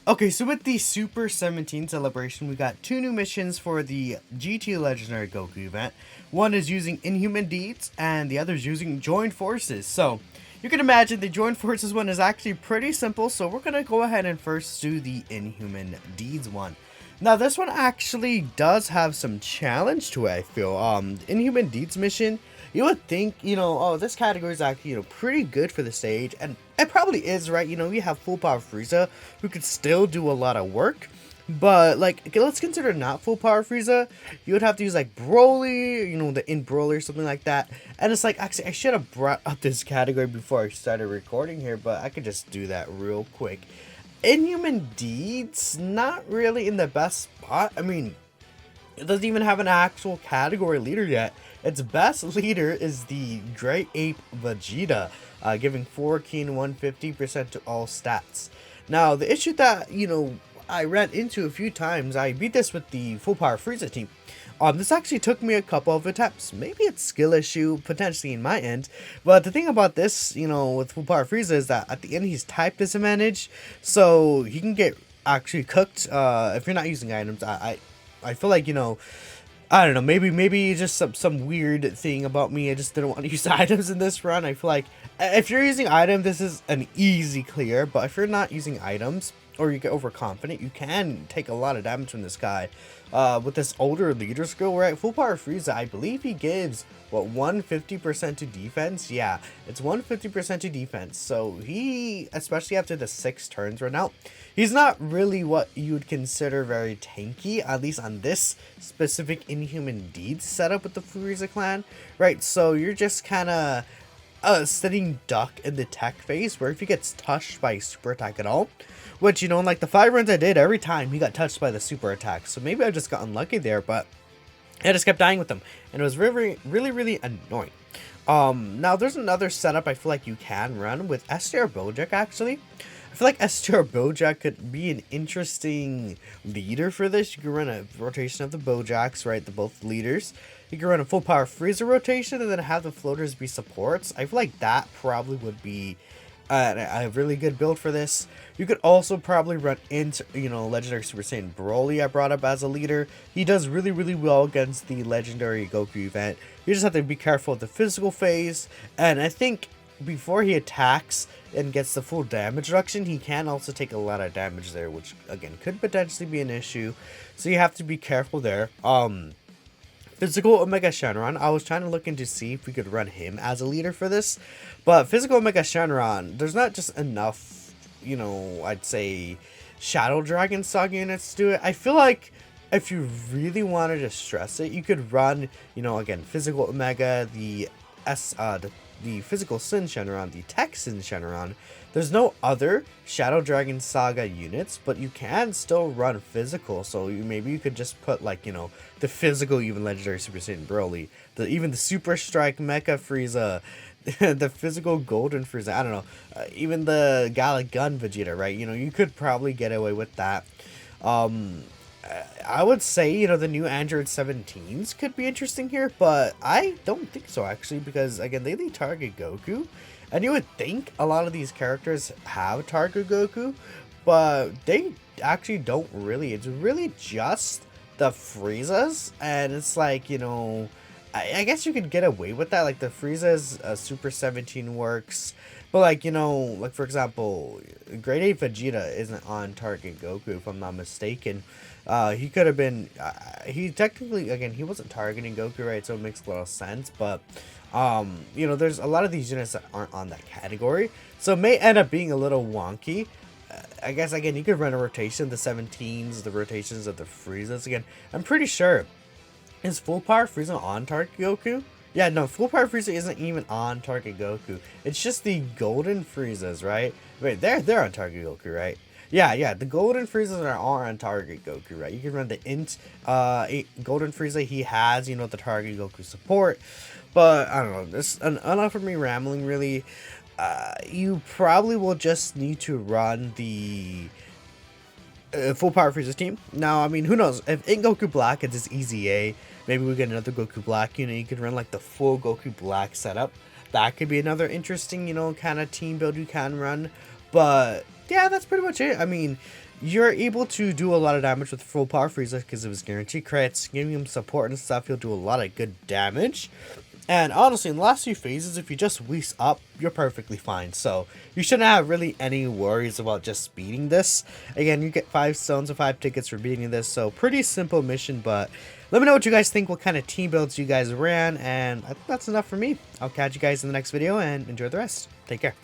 Okay, so with the Super 17 celebration, we got two new missions for the GT Legendary Goku event. One is using Inhuman Deeds, and the other is using Joined Forces. So, you can imagine the Joined Forces one is actually pretty simple, so we're going to go ahead and first do the Inhuman Deeds one. Now, this one actually does have some challenge to it, I feel. The Inhuman Deeds mission, you would think, oh, this category is actually, pretty good for the stage, and it probably is, right? You have full power Frieza, who could still do a lot of work, but, like, okay, let's consider not full power Frieza. You would have to use, like, Broly, the in Broly or something like that, and it's like, actually, I should have brought up this category before I started recording here, but I could just do that real quick. Inhuman Deeds, not really in the best spot. I mean, it doesn't even have an actual category leader yet. Its best leader is the Great Ape Vegeta, giving 4 Keen 150% to all stats. Now, the issue that, I ran into a few times, I beat this with the full power Frieza team. This actually took me a couple of attempts. Maybe it's skill issue, potentially in my end. But the thing about this, with full power Frieza is that at the end he's type disadvantage, so he can get actually cooked if you're not using items. I feel like, I don't know, maybe just some weird thing about me. I just didn't want to use items in this run. I feel like if you're using items, this is an easy clear. But if you're not using items, or you get overconfident, you can take a lot of damage from this guy. With this older leader skill, right? Full power Frieza, I believe he gives, what, 150% to defense? Yeah, it's 150% to defense. So he, especially after the 6 turns run out, he's not really what you would consider very tanky, at least on this specific Inhuman Deeds setup with the Frieza clan, right? So you're just kind of sitting duck in the tech phase, where if he gets touched by super attack at all, which, in like the 5 runs I did, every time he got touched by the super attack. So maybe I just got unlucky there, but I just kept dying with them, and it was really, really, really annoying. Now there's another setup I feel like you can run with STR Bojack, actually. I feel like STR Bojack could be an interesting leader for this. You can run a rotation of the Bojacks, right? The both leaders. You can run a full power Frieza rotation and then have the floaters be supports. I feel like that probably would be a really good build for this. You could also probably run into, Legendary Super Saiyan Broly I brought up as a leader. He does really, really well against the Legendary Goku event. You just have to be careful of the physical phase. And I think before he attacks and gets the full damage reduction, he can also take a lot of damage there, which, again, could potentially be an issue. So you have to be careful there. Physical Omega Shenron, I was trying to look into see if we could run him as a leader for this, but Physical Omega Shenron, there's not just enough, I'd say Shadow Dragon Saga units to do it. I feel like if you really wanted to stress it, you could run, again, Physical Omega, the Physical Sin Shenron, the Tech Sin Shenron. There's no other Shadow Dragon Saga units, but you can still run physical. So maybe you could just put, like, the physical even Legendary Super Saiyan Broly, even the Super Strike Mecha Frieza, the physical Golden Frieza. I don't know, even the Gallic Gun Vegeta, right? You could probably get away with that. I would say, the new Android 17s could be interesting here, but I don't think so, actually, because, again, they target Goku, and you would think a lot of these characters have target Goku, but they actually don't really. It's really just the Friezas, and it's like, I guess you could get away with that, like the Frieza's Super 17 works, but like for example, Great Ape Vegeta isn't on target Goku, if I'm not mistaken. He could have been, he technically, again, he wasn't targeting Goku, right, so it makes a lot of sense, but, there's a lot of these units that aren't on that category, so it may end up being a little wonky. I guess, again, you could run a rotation of the 17s, the rotations of the Friezas. Again, I'm pretty sure, is full power Frieza on target Goku? Yeah, no, full power Frieza isn't even on target Goku. It's just the golden Friezas, right? Wait, they're on target Goku, right? Yeah, the golden Friezas are on target Goku, right? You can run the golden Frieza. He has, the target Goku support. But, I don't know, this enough of me rambling, really. You probably will just need to run the full power Frieza team. Now, I mean, who knows? If in Goku Black it's just easy A, maybe we get another Goku Black unit. You could run like the full Goku Black setup. That could be another interesting, kind of team build you can run. But yeah, that's pretty much it. I mean, you're able to do a lot of damage with full power Frieza because of his guaranteed crits, giving him support and stuff. He'll do a lot of good damage. And honestly, in the last few phases, if you just Whis up, you're perfectly fine. So you shouldn't have really any worries about just beating this. Again, you get 5 stones and 5 tickets for beating this. So pretty simple mission, but let me know what you guys think, what kind of team builds you guys ran. And I think that's enough for me. I'll catch you guys in the next video and enjoy the rest. Take care.